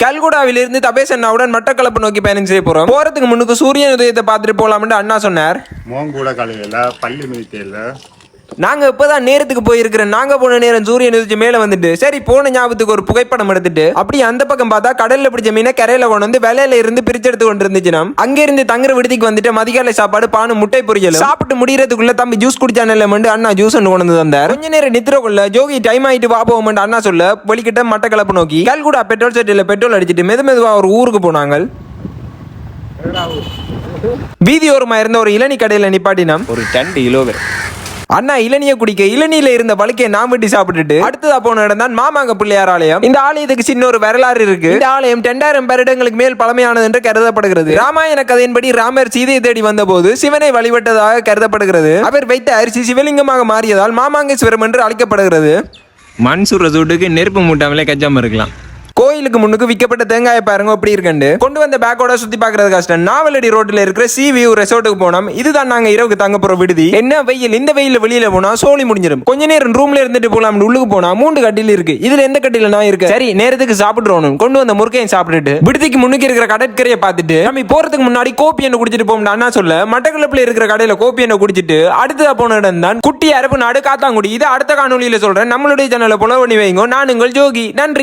கல்குடாவிலிருந்து தபேஸ் அண்ணாவுடன் மட்டக்களப்பு நோக்கி பயணம் செய்ய போறோம். போறதுக்கு முன்னுக்கு சூரியன் உதயத்தை பார்த்துட்டு போலாம்னு அண்ணா சொன்னார். மோங்கூட காலையில பள்ளி மிதிக்கையில் நாங்க இப்பதான் நேரத்துக்கு போயிருக்கிறோம். நாங்க போன நேரம் சூரியன் உதிச்சு மேல வந்துட்டு சரி போன ஞாபகத்துக்கு ஒரு புகைப்படம் எடுத்துட்டு அப்படியே அந்த பக்கம் பார்த்தா கடல்ல பிடிச்ச மீனை கரையில கொண்டு வந்து வேலையில இருந்து பிரிச்சு எடுத்து கொண்டு இருந்துச்சு. அங்க இருந்து தங்குற விடுதிக்கு வந்துட்டு மதிகாலை சாப்பாடு பானு முட்டை பொரியல் சாப்பிட்டு முடியறதுக்குள்ள தம்பி ஜூஸ் குடிச்சானல்ல அண்ணா ஜூஸ் கொண்டு வந்து தந்தார். கொஞ்ச நேரம் நித்திரக்குள்ள ஜோகி டைம் ஆயிட்டு பாப்போம் அண்ணா சொல்ல வெளிக்கிட்ட மட்டக்களப்பு நோக்கி கல்குடா பெட்ரோல் செட்டில பெட்ரோல் அடிச்சிட்டு மெதுவா ஒரு ஊருக்கு போனாங்க. வீதி ஓரமா இருந்த ஒரு இளநீ கடையில நிப்பாட்டினோம். ஒரு 10 கிலோ அண்ணா இளநியை குடிக்க இளநியில இருந்த வலிக்கையை நாம் வெட்டி சாப்பிட்டுட்டு அடுத்ததா போன இடம் தான் மாமாங்க பிள்ளையார் ஆலயம். இந்த ஆலயத்துக்கு சின்ன ஒரு வரலாறு இருக்கு. இந்த ஆலயம் 2000 வருடங்களுக்கு மேல் பழமையானது என்று கருதப்படுகிறது. ராமாயண கதையின்படி ராமர் சீதையை தேடி வந்த போது சிவனை வழிபட்டதாக கருதப்படுகிறது. அவர் வைத்த அரிசி சிவலிங்கமாக மாறியதால் மாமாங்கேஸ்வரம் என்று அழைக்கப்படுகிறது. மண் சுடுற சூட்டுக்கு நெருப்பு மூட்டாமலே கச்சாம இருக்கலாம். கோயிலுக்கு முன்னுக்கு விற்கப்பட்ட தேங்காயை பாருங்க எப்படி இருக்குண்டு. கொண்டு வந்த பேக்கோட சுத்தி பாக்குறது கஷ்டம். நாவலடி ரோட்ல இருக்கிற சி வியூ ரெசார்ட்டுக்கு போனோம். இதுதான் நாங்க இரவுக்கு தங்க போற விடுதி. என்ன வெயில், இந்த வெயில வெளியில போனா சோழி முடிஞ்சிடும். கொஞ்ச நேரம் ரூம்ல இருந்துட்டு போலாம். உள்ளுக்கு போனா 3 கட்டில் இருக்கு. இதுல எந்த கட்டில நான் இருக்கு. சரி நேரத்துக்கு சாப்பிட்டுறோம். கொண்டு வந்த முறுக்கையும் சாப்பிட்டுட்டு விடுதிக்கு முன்னுக்கு இருக்கிற கடற்கரையை பார்த்துட்டு நம்ம போறதுக்கு முன்னாடி கோப்பி எண்ணெய் குடிச்சிட்டு போம்டா அண்ணா சொல்ல மட்டக்களப்புல இருக்கிற கடையில கோப்பி எண்ணெய் குடிச்சிட்டு அடுத்ததா போன இடம் தான் குட்டி அரப்பு நாடு காத்தாங்குடி. இது அடுத்த காணொலியில சொல்றேன். நம்மளுடைய சேனலை ஃபாலோ பண்ணி வைங்க. நான் உங்கள் ஜோகி. நன்றி.